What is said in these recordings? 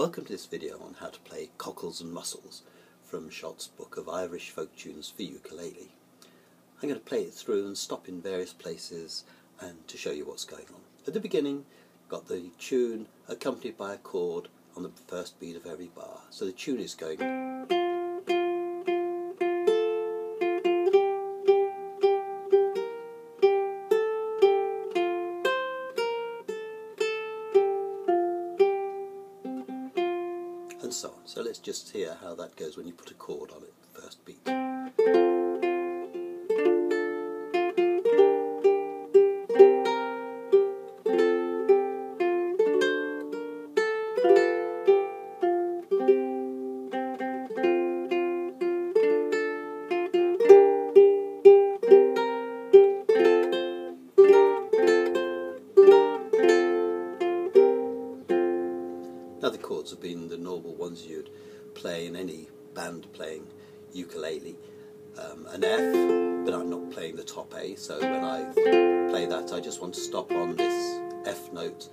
Welcome to this video on how to play Cockles and Mussels from Schott's book of Irish folk tunes for ukulele. I'm going to play it through and stop in various places and to show you what's going on. At the beginning, got the tune accompanied by a chord on the first beat of every bar. So the tune is going. And so on. So let's just hear how that goes when you put a chord on it, the first beat. Now the chords have been the normal ones you'd play in any band playing ukulele. An F, but I'm not playing the top A, so when I play that I just want to stop on this F note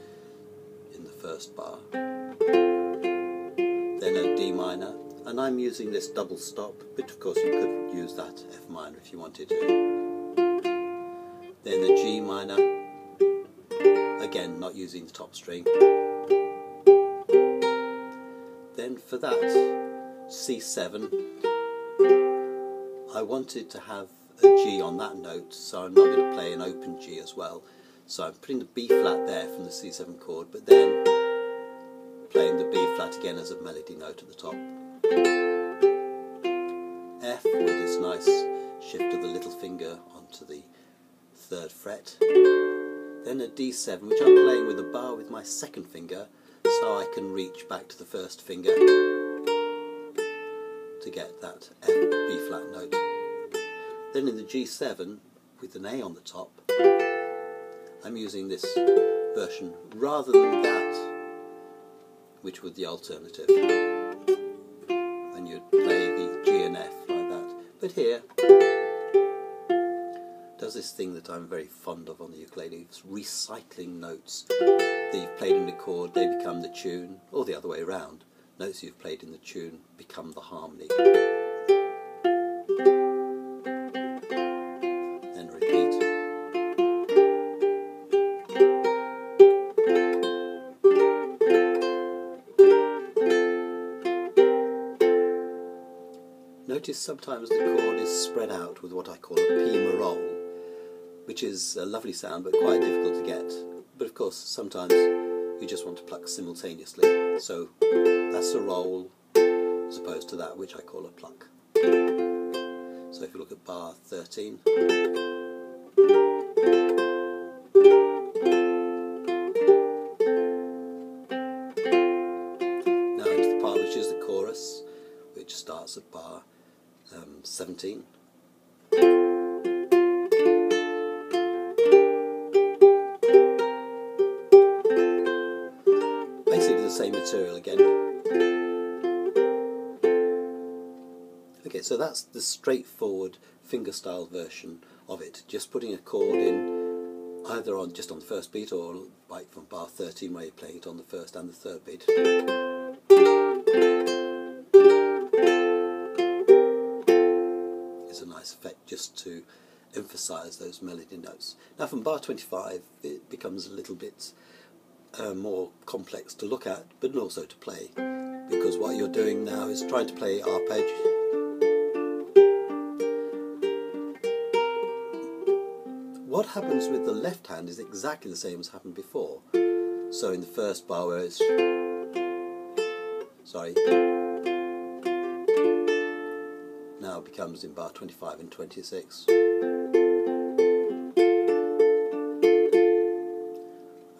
in the first bar. Then a D minor, and I'm using this double stop, but of course you could use that F minor if you wanted to. Then a G minor, again not using the top string. Then for that C7, I wanted to have a G on that note, so I'm not going to play an open G as well. So I'm putting the B flat there from the C7 chord, but then playing the B flat again as a melody note at the top. F with this nice shift of the little finger onto the 3rd fret. Then a D7, which I'm playing with a bar with my 2nd finger, so I can reach back to the 1st finger to get that F B flat note. Then in the G7 with an A on the top, I'm using this version rather than that, which was the alternative, when you'd play the G and F like that. But here does this thing that I'm very fond of on the ukulele. It's recycling notes that you've played in the chord, they become the tune, or the other way around. Notes you've played in the tune become the harmony. Then repeat. Notice sometimes the chord is spread out with what I call a P-roll, which is a lovely sound but quite difficult to get. But of course sometimes you just want to pluck simultaneously, so that's a roll as opposed to that which I call a pluck. So if you look at bar 13, now into the part which is the chorus, which starts at bar 17. Basically the same material again. Okay, so that's the straightforward fingerstyle version of it, just putting a chord in either on just on the first beat or like from bar 13 where you're playing it on the first and the 3rd beat. It's a nice effect just to emphasise those melody notes. Now from bar 25 it becomes a little bit more complex to look at, but also to play, because what you're doing now is trying to play arpeggi. What happens with the left hand is exactly the same as happened before. So in the first bar where it's now it becomes in bar 25 and 26.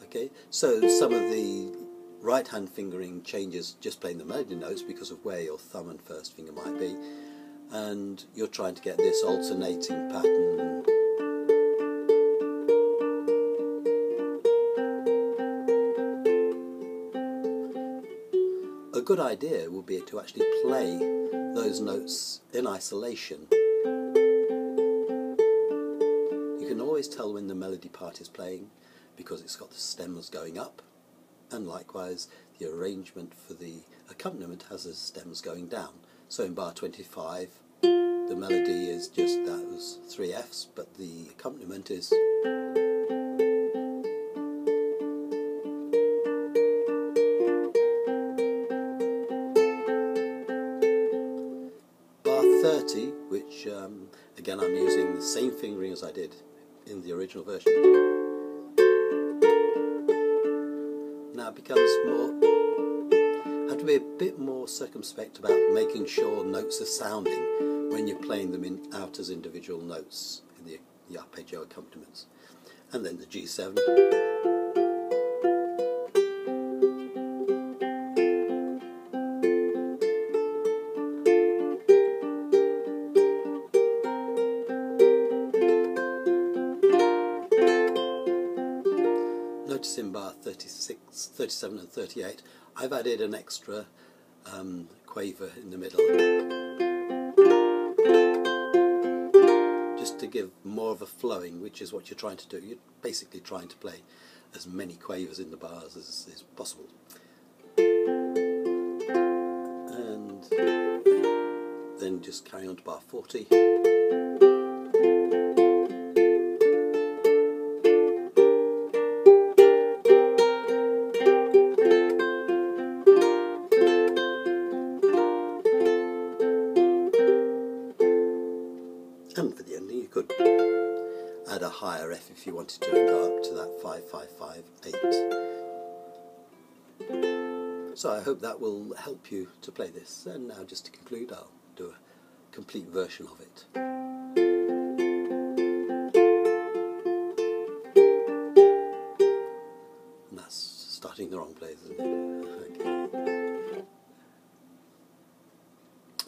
Okay, so some of the right hand fingering changes just playing the melody notes because of where your thumb and 1st finger might be, and you're trying to get this alternating pattern. A good idea would be to actually play those notes in isolation. You can always tell when the melody part is playing because it's got the stems going up, and likewise the arrangement for the accompaniment has the stems going down. So in bar 25 the melody is just those 3 Fs, but the accompaniment is bar 30, which again I'm using the same fingering as I did in the original version. Now it becomes more, have to be a bit more circumspect about making sure notes are sounding when you're playing them out as individual notes in the arpeggio accompaniments. And then the G7. Notice in bar 36, 37 and 38 I've added an extra quaver in the middle, just to give more of a flowing, which is what you're trying to do. You're basically trying to play as many quavers in the bars as possible. And then just carry on to bar 40. And for the ending you could add a higher F if you wanted to and go up to that 5-5-5-8. So I hope that will help you to play this. And now just to conclude, I'll do a complete version of it. And that's starting the wrong place, isn't it?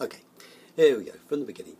Okay. Okay, here we go, from the beginning.